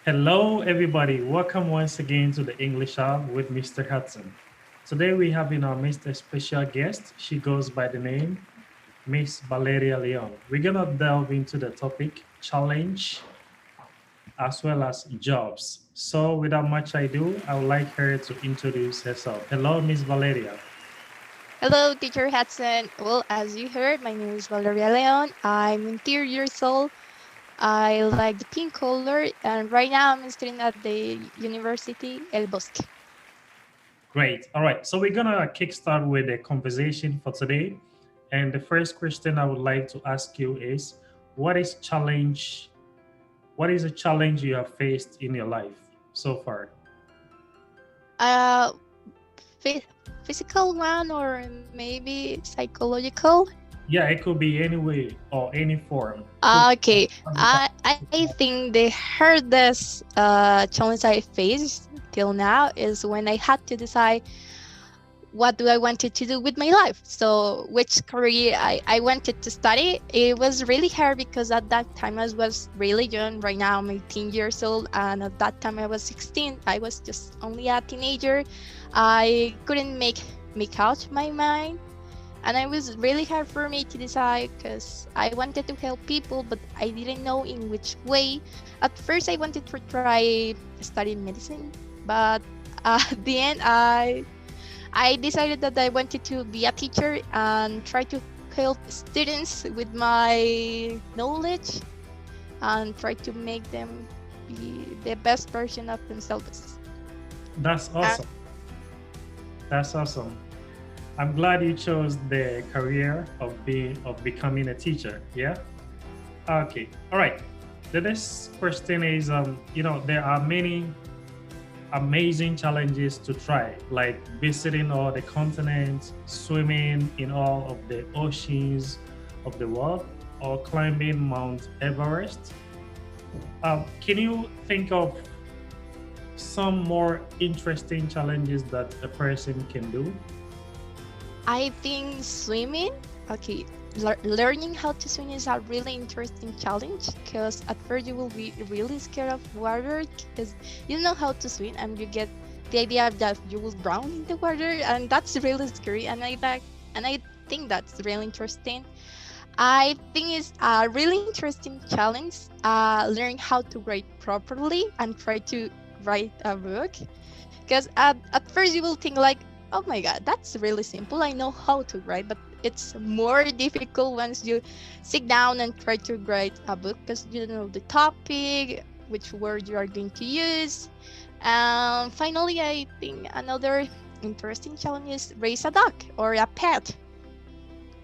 Hello, everybody. Welcome once again to the English Hub with Mr. Hudson. Today we have in our midst a special guest. She goes by the name Miss Valeria Leon. We're gonna delve into the topic challenge as well as jobs. So, without much ado, I would like her to introduce herself. Hello, Miss Valeria. Hello, Teacher Hudson. Well, as you heard, my name is Valeria Leon. I'm 30 years old. I like the pink color, and right now I'm studying at the University El Bosque. Great. All right. So we're gonna kickstart with a conversation for today. And the first question I would like to ask you is, what is challenge? What is a challenge you have faced in your life so far? Uh, phy- Physical one or maybe psychological? Yeah, it could be any way or any form. Okay, I think the hardest challenge I faced till now is when I had to decide what do I wanted to do with my life. So which career I wanted to study. It was really hard because at that time I was really young. Right now I'm 18 years old, and at that time I was 16. I was just only a teenager. I couldn't make out my mind, and it was really hard for me to decide because I wanted to help people, but I didn't know in which way. At first I wanted to try studying medicine, but at the end I decided that I wanted to be a teacher and try to help students with my knowledge and try to make them be the best version of themselves. That's Uh, awesome. That's awesome. I'm glad you chose the career of becoming a teacher. Yeah. Okay. All right. The next question is, there are many amazing challenges to try, like visiting all the continents, swimming in all of the oceans of the world, or climbing Mount Everest. Can you think of some more interesting challenges that a person can do? I think swimming, okay, learning how to swim is a really interesting challenge because at first you will be really scared of water because you don't know how to swim and you get the idea that you will drown in the water, and that's really scary. And I think that's really interesting. I think it's a really interesting challenge. Learn how to write properly and try to write a book. Because at first you will think like, oh my god, that's really simple. I know how to write, but it's more difficult once you sit down and try to write a book because you don't know the topic, which word you are going to use. Finally, I think another interesting challenge is raise a dog or a pet.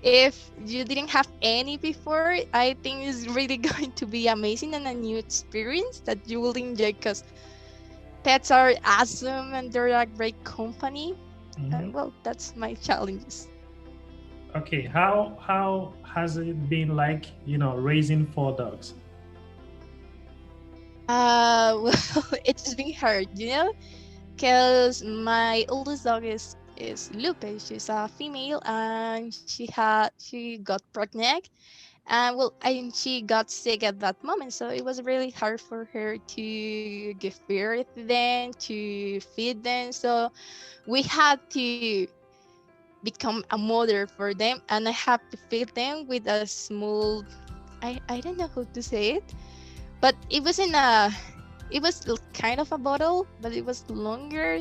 If you didn't have any before, I think it's really going to be amazing and a new experience that you will enjoy because pets are awesome and they're a great company. Mhm. And well, that's my challenges. Okay, how has it been like, raising four dogs? Well, it's been hard, because my oldest dog is Lupe. She's a female, and she got pregnant, and well, and she got sick at that moment, so it was really hard for her to give birth then to feed them. So we had to become a mother for them, and I have to feed them with a small, I don't know how to say it, but it was kind of a bottle, but it was longer.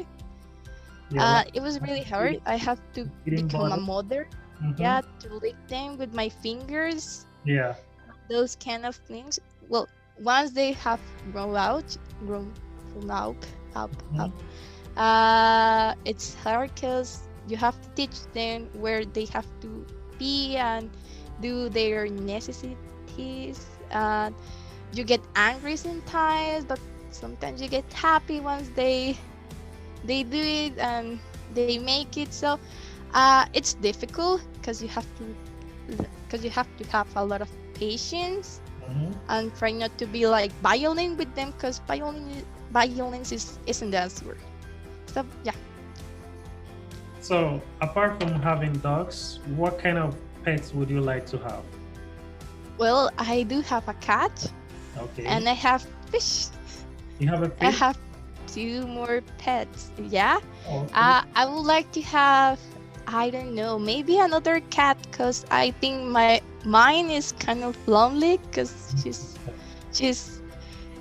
Yeah, like It was really hard. feeding, I have to feeding become a bottle. mother. Hmm. Yeah, to lick them with my fingers, Yeah. those kind of things. Well, once they have grown out, grown, grown up, Mhm. it's hard because you have to teach them where they have to be and do their necessities. And you get angry sometimes, but sometimes you get happy once they do it and they make it. So it's difficult because you have to have a lot of patience Mhm. and try not to be like violent with them because violence isn't the answer. So yeah. So, apart from having dogs, what kind of pets would you like to have? Well, I do have a cat Okay. and I have fish. You have a I fish? have two more pets. Yeah. Oh, okay. I would like to have, I don't know, maybe another cat because I think mine is kind of lonely because she's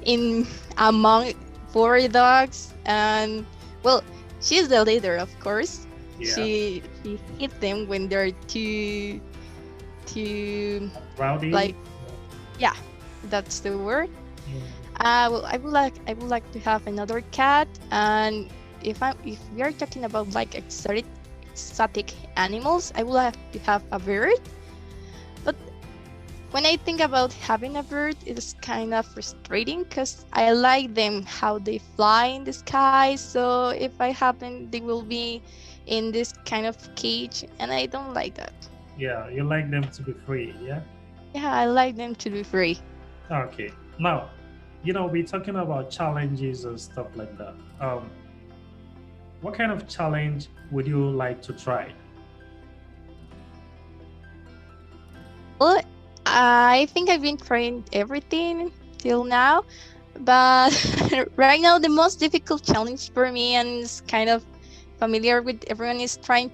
in among four dogs, and well, she's the leader, of course. Yeah. She hit them when they're too Rowdy? like, yeah, that's the word. Mm. Well, I would like to have another cat, and if we are talking about like exotic animals, I would like to have a bird. But when I think about having a bird, it's kind of frustrating because I like them how they fly in the sky. So if I have them, they will be in this kind of cage, and I don't like that. Yeah, you like them to be free, yeah? Yeah, I like them to be free. Okay. Now, we're talking about challenges and stuff like that. What kind of challenge would you like to try? Well, I think I've been trying everything till now, but right now the most difficult challenge for me, and is kind of familiar with everyone, is trying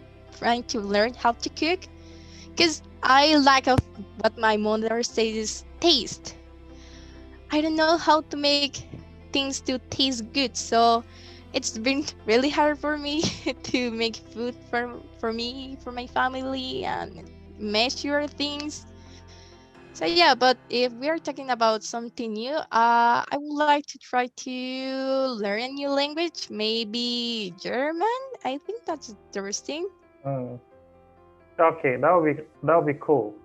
to learn how to cook, because I lack of what my mother says is taste. I don't know how to make things to taste good, so it's been really hard for me to make food for me, for my family, and measure things. So yeah, but if we are talking about something new, I would like to try to learn a new language, maybe German. I think that's interesting. Mm. Okay, that would be cool.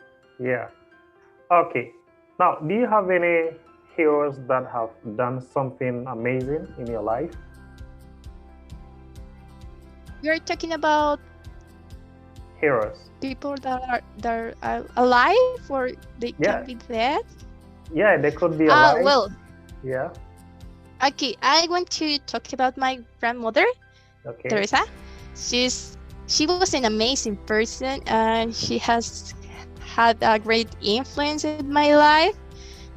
Yeah. Okay. Now, do you have any heroes that have done something amazing in your life? We are talking about Heroes. people that are alive or they can be Yeah. dead. Yeah, they could be Ah, alive. well, Yeah. okay. I want to talk about my grandmother, Okay. Teresa. She was an amazing person, and she has had a great influence in my life.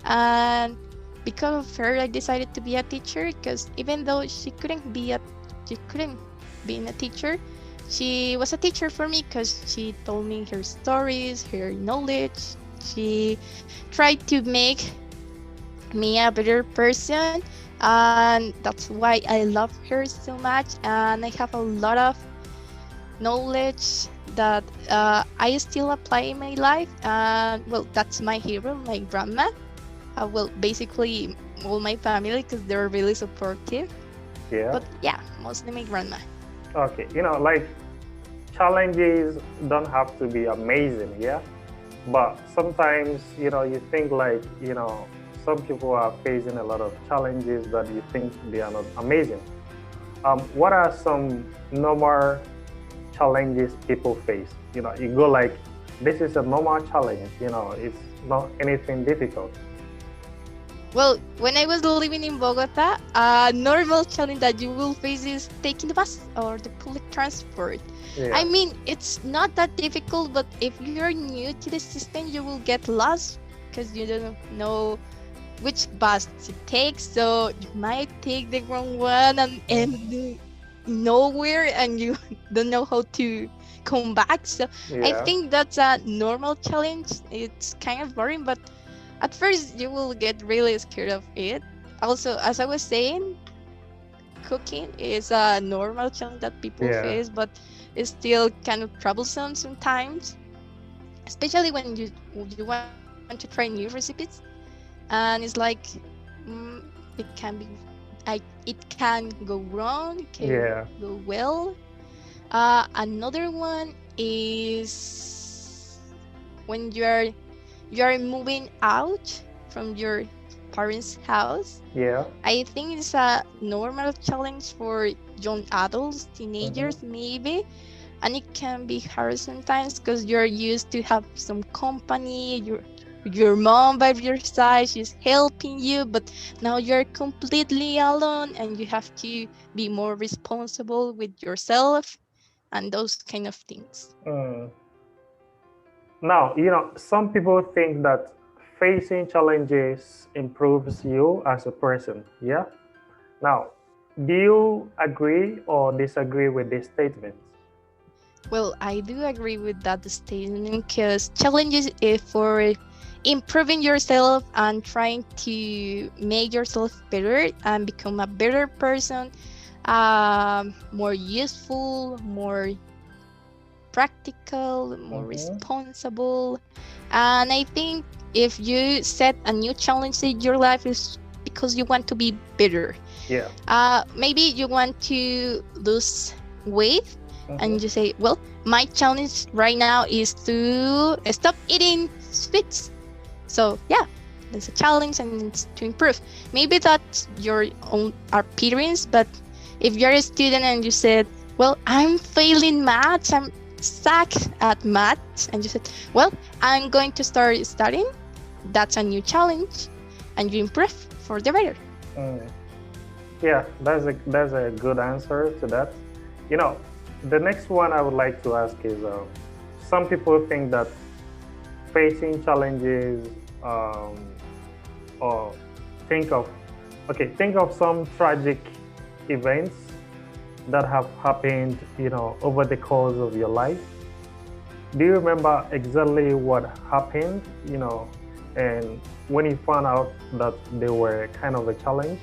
And because of her, I decided to be a teacher. Because even though she couldn't be a teacher, she was a teacher for me because she told me her stories, her knowledge. She tried to make me a better person, and that's why I love her so much. And I have a lot of knowledge that I still apply in my life. And well, that's my hero, my grandma. Well, basically all my family because they're really supportive. Yeah. But yeah, mostly my grandma. Okay. Like challenges don't have to be amazing, yeah? But sometimes, you think like, some people are facing a lot of challenges that you think they are not amazing. What are some normal challenges people face? You go like, this is a normal challenge, it's not anything difficult. Well, when I was living in Bogota, a normal challenge that you will face is taking the bus or the public transport. Yeah. I mean, it's not that difficult, but if you're new to the system, you will get lost because you don't know which bus to take. So you might take the wrong one and end nowhere, and you don't know how to come back. So I Yeah. think that's a normal challenge. It's kind of boring, but at first you will get really scared of it. Also, as I was saying, cooking is a normal challenge that people Yeah. face, but it's still kind of troublesome sometimes, especially when you want to try new recipes, and it's like, mm, it can be, it can go wrong, it can Yeah. go well. Another one is when you're moving out from your parents' house. Yeah. I think it's a normal challenge for young adults, Mhm. teenagers maybe, and it can be hard sometimes because you're used to have some company. Your mom by your side, she's helping you, but now you're completely alone, and you have to be more responsible with yourself and those kind of things. Mm. Now, some people think that facing challenges improves you as a person. Yeah. Now, do you agree or disagree with this statement? Well, I do agree with that statement because challenges for improving yourself and trying to make yourself better and become a better person, more useful, more practical, more responsible. And I think if you set a new challenge in your life is because you want to be better. Yeah. Maybe you want to lose weight and you say, well, my challenge right now is to stop eating sweets. So yeah, that's a challenge and it's to improve. Maybe that's your own appearance, but if you're a student and you said, well, I'm failing maths, I'm stuck at maths, and you said, well, I'm going to start studying, that's a new challenge and you improve for the better. Yeah, that's a good answer to that. You know, the next one I would like to ask is some people think that facing challenges or think of some tragic events that have happened, over the course of your life. Do you remember exactly what happened, and when you found out that they were kind of a challenge?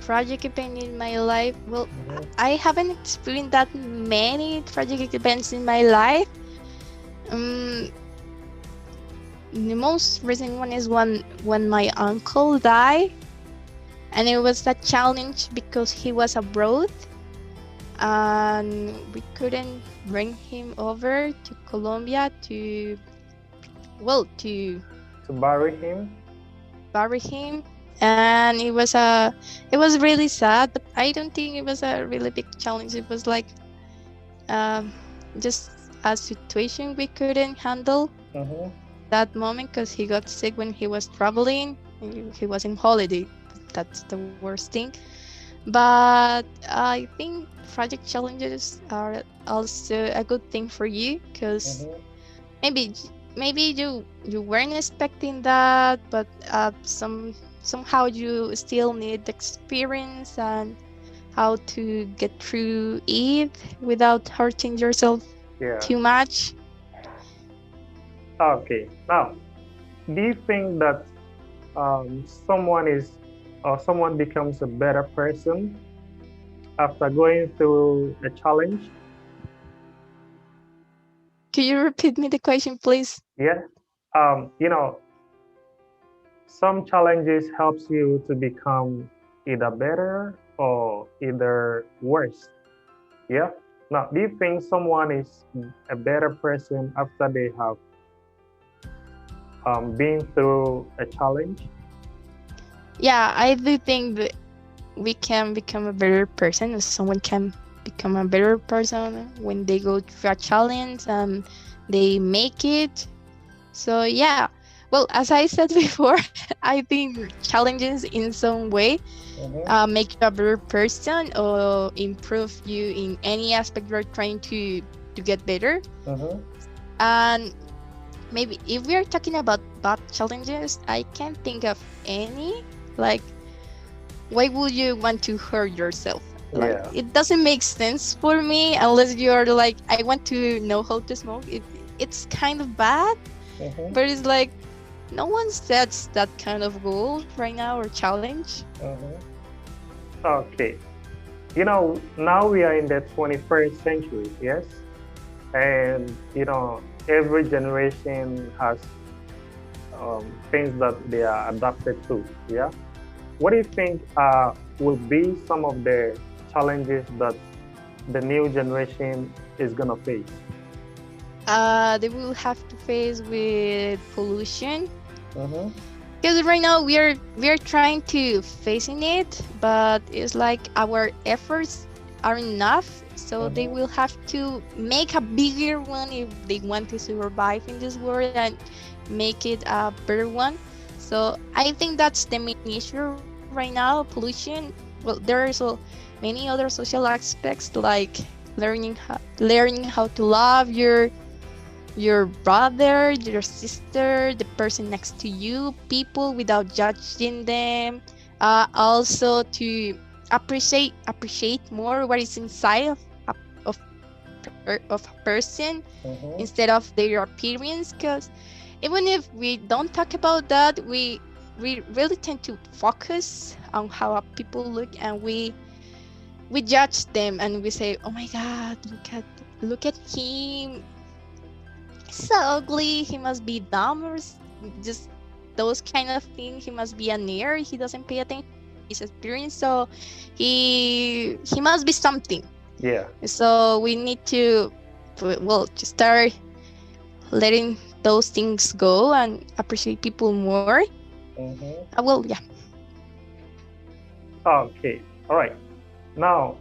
Tragic event in my life. Well, I haven't experienced that many tragic events in my life. The most recent one is when my uncle died, and it was a challenge because he was abroad and we couldn't bring him over to Colombia to bury him, and it was really sad, but I don't think it was a really big challenge. It was like just a situation we couldn't handle that moment because he got sick when he was traveling. He was in holiday. That's the worst thing. But I think project challenges are also a good thing for you because maybe you weren't expecting that, but somehow you still need experience and how to get through it without hurting yourself too much. Okay. Now, do you think that someone becomes a better person after going through a challenge? Could you repeat me the question, please? Yeah. Some challenges helps you to become either better or either worse. Yeah. Now, do you think someone is a better person after they have been through a challenge? Yeah, I do think that we can become a better person, or someone can become a better person when they go through a challenge and they make it. So yeah, well, as I said before, I think challenges in some way make you a better person or improve you in any aspect you're trying to get better. And maybe if we are talking about bad challenges, I can't think of any. Like, why would you want to hurt yourself? Like, it doesn't make sense for me unless you're like, I want to know how to smoke. It's kind of bad, but it's like no one sets that kind of goal right now or challenge. Okay. Now we are in the 21st century, yes? And, every generation has things that they are adapted to, yeah? What do you think will be some of the challenges that the new generation is going to face? They will have to face with pollution. Because right now we are trying to facing it, but it's like our efforts are enough, so they will have to make a bigger one if they want to survive in this world and make it a better one. So I think that's the main issue right now, pollution. Well, there are also many other social aspects like learning how to love your brother, your sister, the person next to you, people without judging them, Also to appreciate more what is inside of, of a person Mm-hmm. instead of their appearance, because even if we don't talk about that, we really tend to focus on how people look, and we judge them and we say, oh my god, look at him, he's so ugly, he must be dumb, or just those kind of things. He must be a nerd, he doesn't pay attention to his experience, so he must be something. Yeah. So we need to, well, to start letting those things go and appreciate people more. Mm-hmm. Well, yeah. Okay. All right. Now,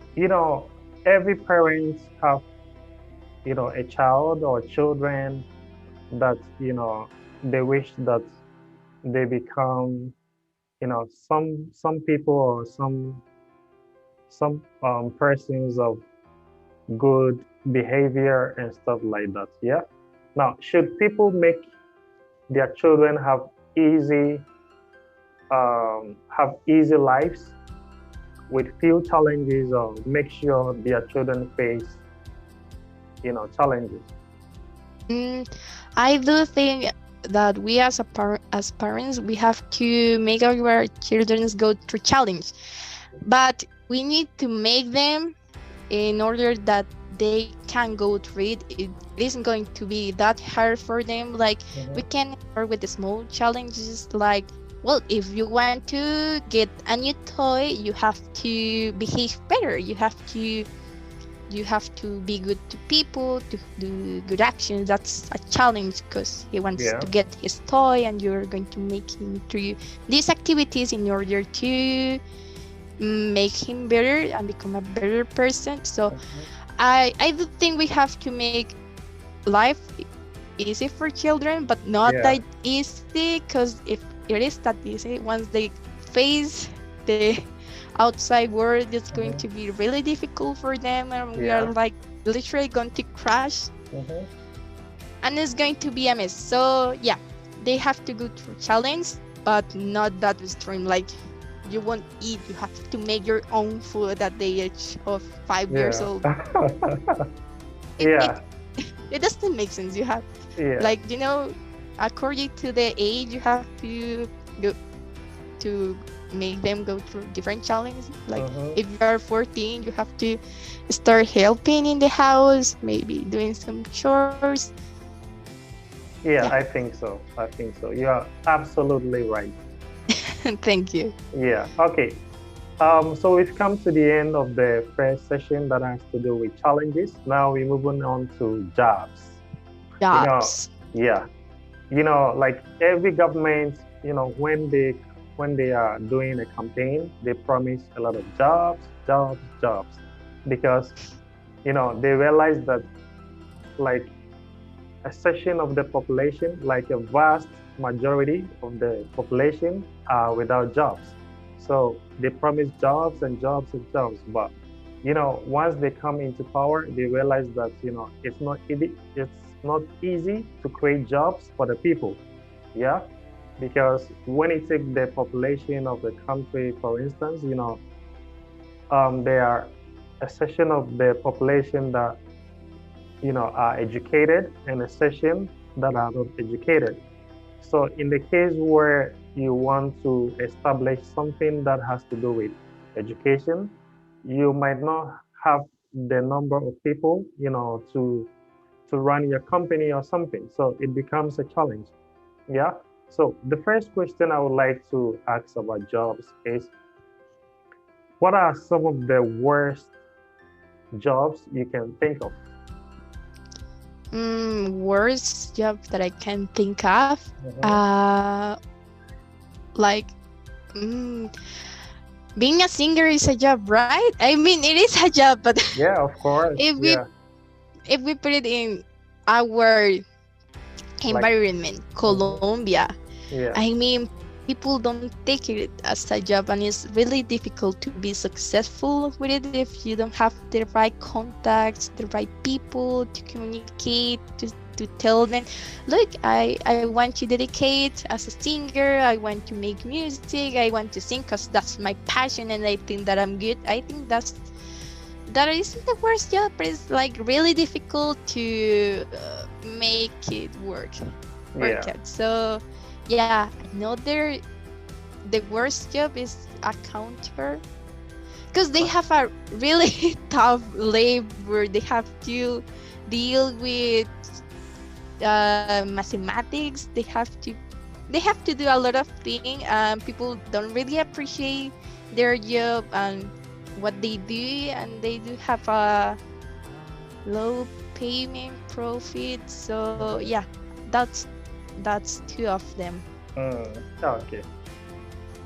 every parent have, a child or children that, they wish that they become, some people or some persons of good behavior and stuff like that. Yeah. Now, should people make their children have easy lives with few challenges, or make sure their children face, challenges? I do think that we as parents, we have to make our children go through challenge, but we need to make them in order that they can go through it. It isn't going to be that hard for them. Like, we can start with the small challenges, like, well, if you want to get a new toy, you have to behave better. You have to be good to people, to do good actions. That's a challenge, because he wants Yeah. to get his toy, and you're going to make him do these activities in order to make him better and become a better person. So I do think we have to make life easy for children, but not Yeah. that easy, because if it is that easy, once they face the outside world, it's going to be really difficult for them, and we are Yeah. like literally going to crash, Mhm. and it's going to be a mess. So yeah, they have to go through challenge, but not that extreme. Like, you won't eat, you have to make your own food at the age of 5 years old. It, Yeah. it doesn't make sense. You have, Yeah. like, according to the age, you have to go to make them go through different challenges. Like, if you are 14, you have to start helping in the house, maybe doing some chores. Yeah, Yeah. I think so. You are absolutely right. Thank you. Yeah. Okay. So we've come to the end of the first session that has to do with challenges. Now we're moving on to jobs. Jobs. Yeah. Like every government, when they are doing a campaign, they promise a lot of jobs, because they realize that, like, a section of the population, like a vast majority of the population, are without jobs. So they promise jobs and jobs and jobs, but once they come into power, they realize that it's not easy to create jobs for the people. Yeah, because when you take the population of the country, for instance, there are a section of the population that are educated, and a section that are not educated. So in the case where you want to establish something that has to do with education, you might not have the number of people, to run your company or something. So it becomes a challenge. Yeah. So the first question I would like to ask about jobs is, what are some of the worst jobs you can think of? Worst job that I can think of. Like, being a singer is a job, right? I mean, it is a job, but Yeah, of course. if we Yeah. if we put it in our environment, Colombia, Yeah. I mean, people don't take it as a job, and it's really difficult to be successful with it if you don't have the right contacts, the right people to communicate, to to tell them, look, I want to dedicate as a singer, I want to make music, I want to sing because that's my passion and I think that I'm good. I think that isn't the worst job, but it's like really difficult to make it work Yeah. out. So yeah, another the worst job is a counter because they have a really tough labor. They have to deal with mathematics. They have to do a lot of things. People don't really appreciate their job and what they do, and they do have a low payment profit. So yeah, that's two of them. Okay.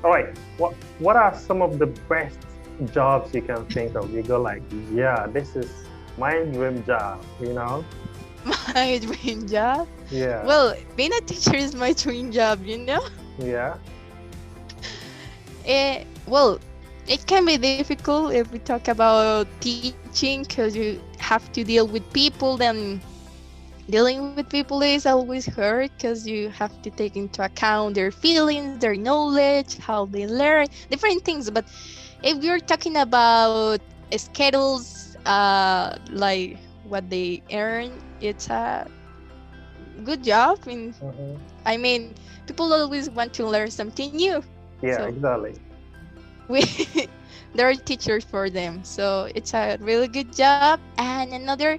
All right. What are some of the best jobs you can think of? You go like, yeah, this is my dream job. You know? My dream job. Yeah. Well, being a teacher is my dream job. Yeah. Well, it can be difficult if we talk about teaching because you have to deal with people. Then dealing with people is always hard because you have to take into account their feelings, their knowledge, how they learn, different things. But if you're talking about schedules, like what they earn, it's a good job. Mhm. I mean, people always want to learn something new. Yeah. So Exactly. we there are teachers for them, so it's a really good job. And another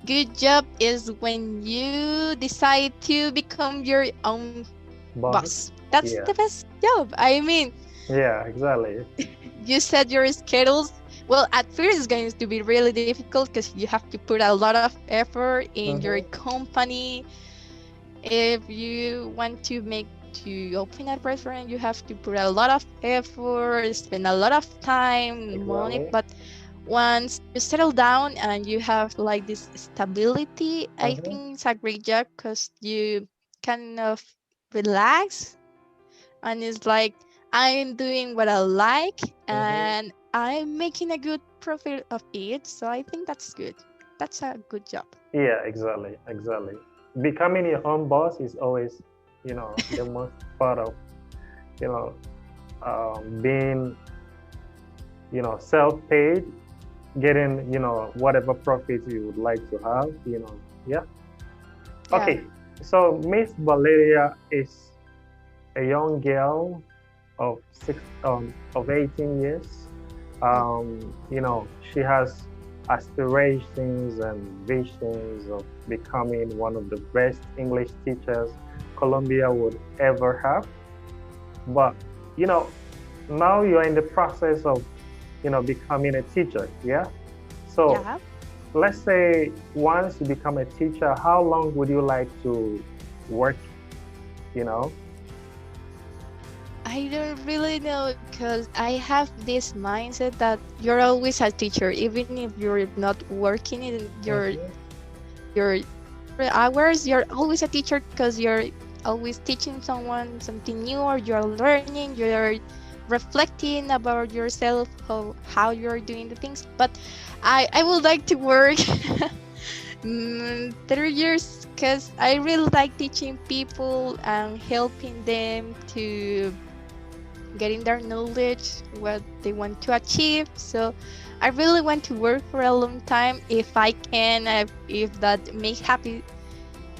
good job is when you decide to become your own Boss. boss. That's Yeah. the best job. I mean, Yeah. Exactly. you set your schedules. Well, at first it's going to be really difficult because you have to put a lot of effort in your Mhm. company. If you want to open a restaurant, you have to put a lot of effort, spend a lot of time, money. Exactly. But once you settle down and you have like this stability, I Mhm. think it's a great job because you kind of relax, and it's like I'm doing what I like Mhm. and I'm making a good profit of it. So I think that's good. That's a good job. Yeah. Exactly. Exactly. Becoming your own boss is always, the most part of, you know, being, self-paid, getting, whatever profits you would like to have, Yeah. Yeah. Okay. So Miss Valeria is a young girl of 18 years. She has aspirations and visions of becoming one of the best English teachers Colombia would ever have. But you know, now you're in the process of becoming a teacher. Yeah. So Yeah. let's say once you become a teacher, how long would you like to work? You know? I don't really know because I have this mindset that you're always a teacher, even if you're not working in Mhm. your hours. You're always a teacher because you're always teaching someone something new, or you're learning. You're reflecting about yourself, how you're doing the things. But I would like to work 3 years because I really like teaching people and helping them to getting their knowledge, what they want to achieve. So I really want to work for a long time if I can, if that makes happy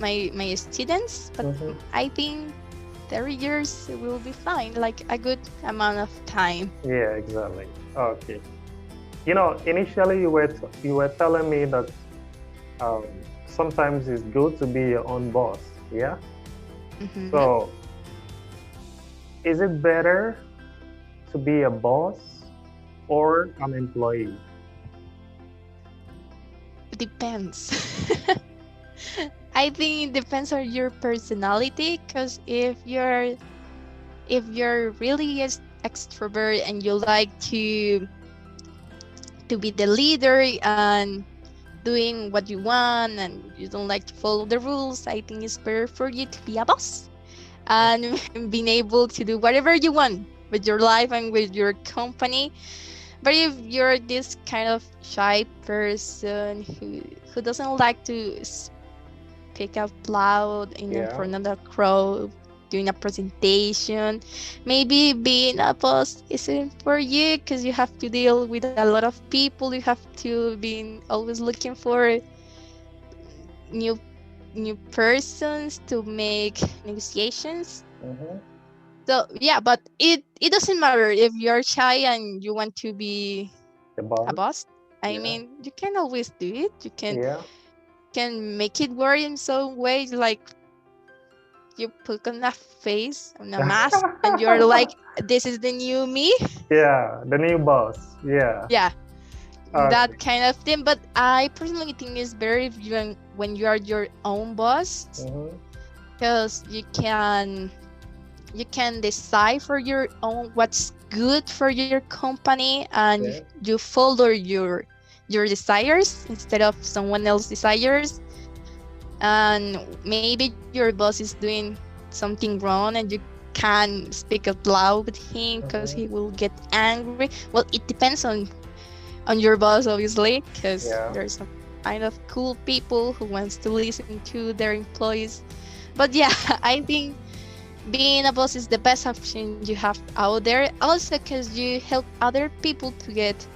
my students. But Mhm. I think 3 years will be fine, like a good amount of time. Yeah, exactly. Okay. Initially you were telling me that um, sometimes it's good to be your own boss. Yeah. Hmm. So is it better to be a boss or an employee? Depends. I think it depends on your personality, because if you're really extrovert and you like to be the leader and doing what you want and you don't like to follow the rules, I think it's better for you to be a boss and being able to do whatever you want with your life and with your company. But if you're this kind of shy person who doesn't like to speak out loud in Yeah. front of the crowd, doing a presentation. Maybe being a boss isn't for you because you have to deal with a lot of people. You have to be always looking for new new persons to make negotiations. Mm-hmm. So yeah, but it doesn't matter if you're shy and you want to be The a boss. boss. I Yeah. mean, you can always do it. You Yeah. can make it work in some ways, like you put on a face, on a mask, and you're like, this is the new me. Yeah. The new boss. Yeah. Yeah, Okay. that kind of thing. But I personally think it's better if when you are your own boss, Mm-hmm. because you can decide for your own what's good for your company, and Yeah. you follow your desires instead of someone else's desires. And maybe your boss is doing something wrong and you can speak out loud with him because Mm-hmm. he will get angry. Well, it depends on your boss, obviously, because Yeah. there's some kind of cool people who wants to listen to their employees. But yeah, I think being a boss is the best option you have out there, also because you help other people to get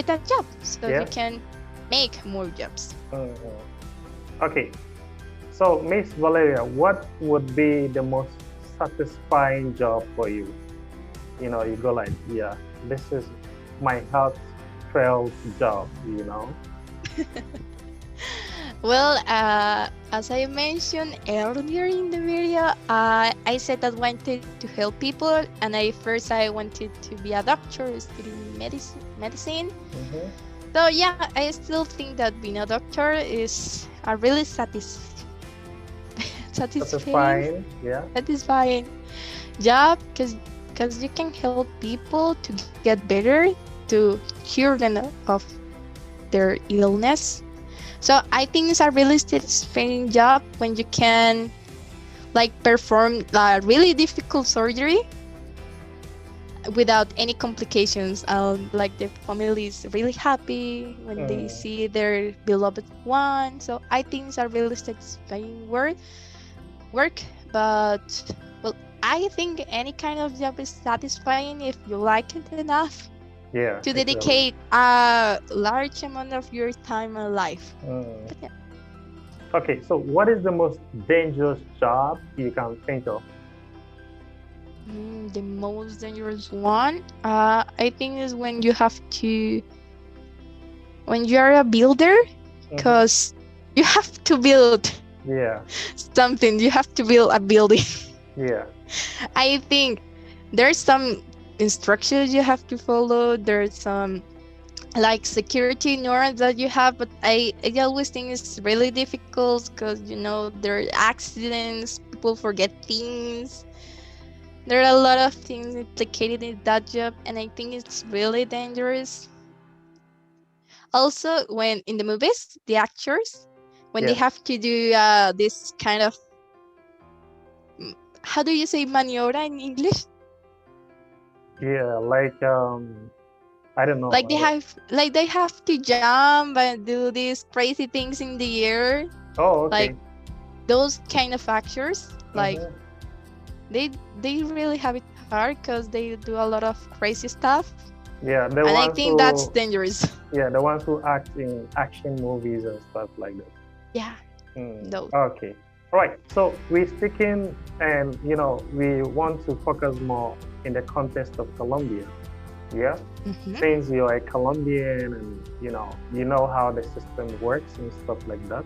a job, so you Yeah. can make more jobs. Mm-hmm. Okay. So, Miss Valeria, what would be the most satisfying job for you? You know, you go like, yeah, this is my heartfelt job, you know? Well, as I mentioned earlier in the video, I said that I wanted to help people, and I wanted to be a doctor, studying medicine. Mm-hmm. So yeah, I still think that being a doctor is a really Satisfying, yeah. satisfying job, because you can help people to get better, to cure them of their illness. So I think it's a really satisfying job when you can like perform a really difficult surgery without any complications. Like the family is really happy when they see their beloved one. So I think it's a really satisfying work. But well, I think any kind of job is satisfying if you like it enough Yeah. to Exactly. dedicate a large amount of your time and life. Mm. But yeah. Okay, so what is the most dangerous job you can think of? The most dangerous one, I think, is when you have to, when you are a builder, Mhm. because you have to build Yeah, something. You have to build a building. yeah, I think there's some instructions you have to follow. There's some like security norms that you have, but I always think it's really difficult because there are accidents, people forget things. There are a lot of things implicated in that job, and I think it's really dangerous. Also, when in the movies, the actors, when they yeah, have to do this kind of, how do you say maniobra in English? yeah. Like I don't know. Like they have to jump and do these crazy things in the air. Oh, Like okay. those kind of actors, like Mhm. they really have it hard because they do a lot of crazy stuff, Yeah, the and I ones think that's who, dangerous. yeah, the ones who act in action movies and stuff like that. Yeah, Mm. those. Okay. All right. So we're speaking, and we want to focus more in the context of Colombia. Yeah. Mhm. Since you're a Colombian, and you know how the system works and stuff like that.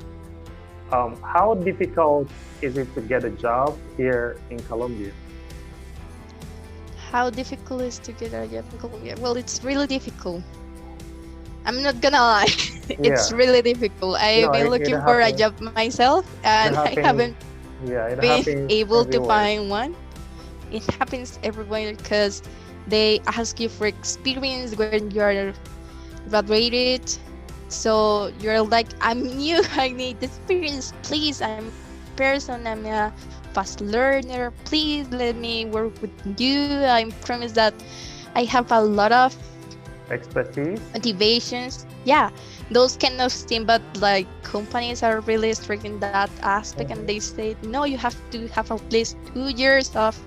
How difficult is it to get a job here in Colombia? How difficult is to get a job in Colombia? Well, it's really difficult. I'm not gonna lie. It's Yeah. really difficult. I've been It looking for a happens. job myself, It and I happens. haven't Yeah, it been happens able to everywhere. find one. It happens everywhere because they ask you for experience when you are graduated. So you're like, I'm new, I need experience. Please, I'm a person, I'm a fast learner. Please let me work with you. I promise that I have a lot of Expertise. motivations. Yeah, those kind of things. But like companies are really strict in that aspect, and they say no, you have to have at least 2 years of,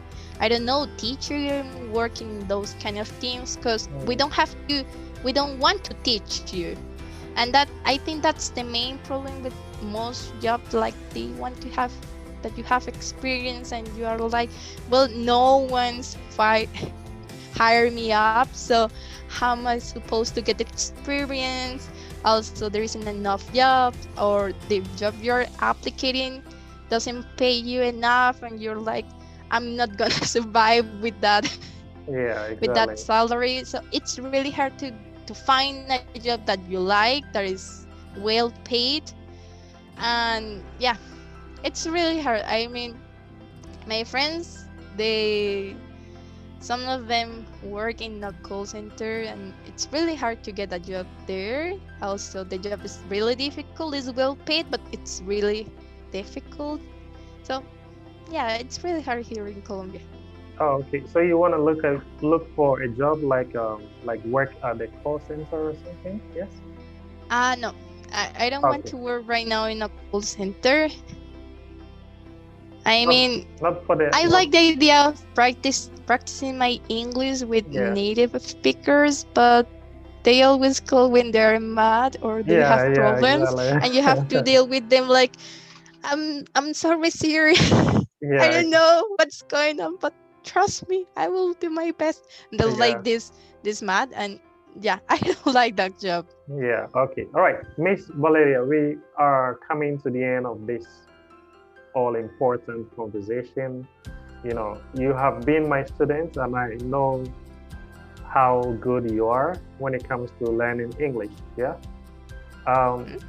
I don't know, teaching, working those kind of things, because we don't want to teach you. And that, I think that's the main problem with most jobs. Like they want to have that you have experience, and you are like, well, no one's hire me up, so how am I supposed to get experience? Also, there isn't enough jobs, or the job you're applying doesn't pay you enough, and you're like, I'm not gonna survive Yeah, with that exactly. salary. So it's really hard to find a job that you like, that is well paid. And yeah, it's really hard. I mean, my friends, they some of them work in a call center, and it's really hard to get a job there. Also, the job is really difficult. It's well paid, but it's really difficult. So yeah, it's really hard here in Colombia. Oh, okay. So you want to look for a job like work at the call center or something? Yes. No, I don't want Okay. to work right now in a call center. I Not mean, not for the I not. like the idea of practicing my English with Yeah. native speakers, but they always call when they're mad or they have Yeah. Yeah. problems, and you have to Exactly. deal with them like, I'm sorry, Siri. I Yeah. don't know what's going on, but trust me, I will do my best. And they're Yeah. like this mad, and yeah, I don't like that job. Yeah. Okay. All right, Miss Valeria, we are coming to the end of this all important conversation. You have been my student, and I know how good you are when it comes to learning English. Yeah. Um, Mhm.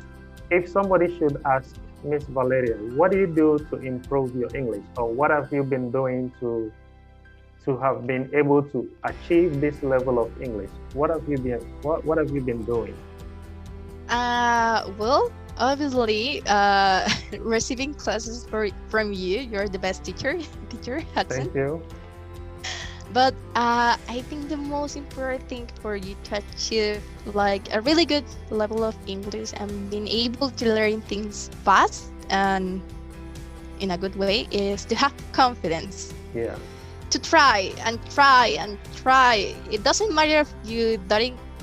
if somebody should ask Miss Valeria, what do you do to improve your English, or what have you been doing to have been able to achieve this level of English? What have you been doing? Well, obviously, receiving classes from you. You're the best teacher, teacher Hudson. Thank you. But I think the most important thing for you to achieve like a really good level of English and being able to learn things fast and in a good way is to have confidence. Yeah. To try and try and try. It doesn't matter if you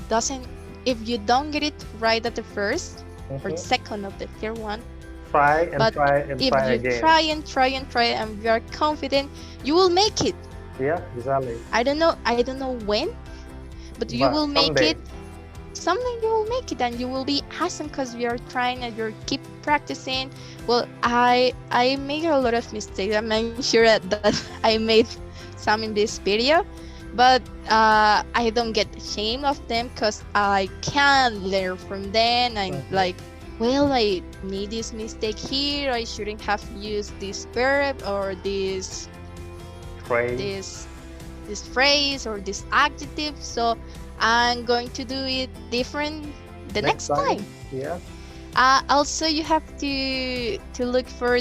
doesn't if you don't get it right at the first or the Mhm. second or the third one. Try and But try and if try you again. try and try and try and you are confident, you will make it. Yeah, exactly. I don't know when, but you But will make someday. it. Someday you will make it, and you will be awesome because you are trying and you keep practicing. Well, I make a lot of mistakes. I'm sure that I made some in this video, but I don't get ashamed of them because I can learn from them. I'm Mhm. like, well, I made this mistake here. I shouldn't have used this verb or Pray. this phrase or this adjective, so I'm going to do it different the next time. Yeah. Also, you have to look for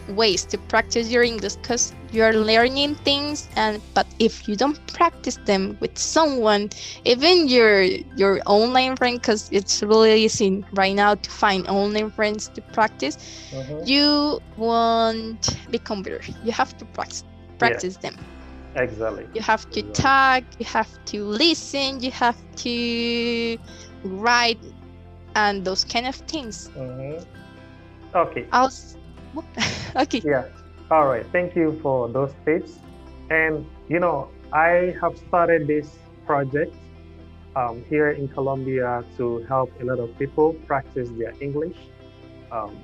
ways to practice your English because you're learning things, and but if you don't practice them with someone, even your online friend, because it's really easy right now to find online friends to practice, Mhm. you won't become better. You have to practice them. Exactly. You have to Exactly. talk, you have to listen, you have to write, and those kind of things. Mhm. Okay. Also, okay. Yeah. All right. Thank you for those tips. And I have started this project here in Colombia to help a lot of people practice their English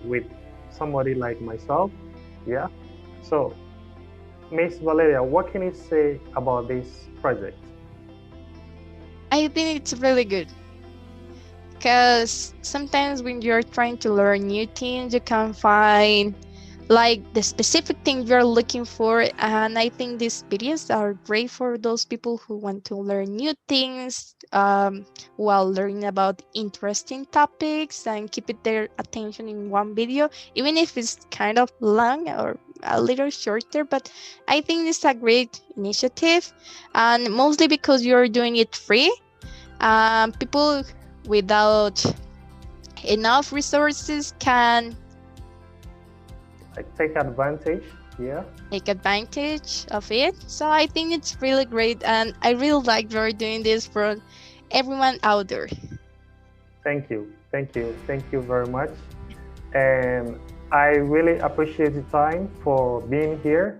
with somebody like myself. Yeah. So, Miss Valeria, what can you say about this project? I think it's really good because sometimes when you're trying to learn new things, you can find like the specific thing you're looking for, and I think these videos are great for those people who want to learn new things while learning about interesting topics and keep it their attention in one video, even if it's kind of long or a little shorter. But I think it's a great initiative, and mostly because you're doing it free. People without enough resources can Like take advantage. Yeah. take advantage of it. So I think it's really great, and I really like you're doing this for everyone out there. Thank you. Thank you. Thank you very much. And I really appreciate the time for being here.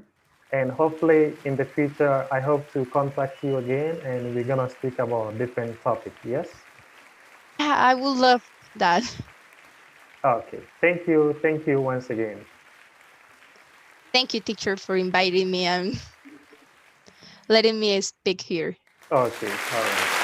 And hopefully in the future, I hope to contact you again and we're going to speak about different topics. Yes? Yeah, I would love that. Okay. Thank you. Thank you once again. Thank you, teacher, for inviting me and letting me speak here. Okay. All right.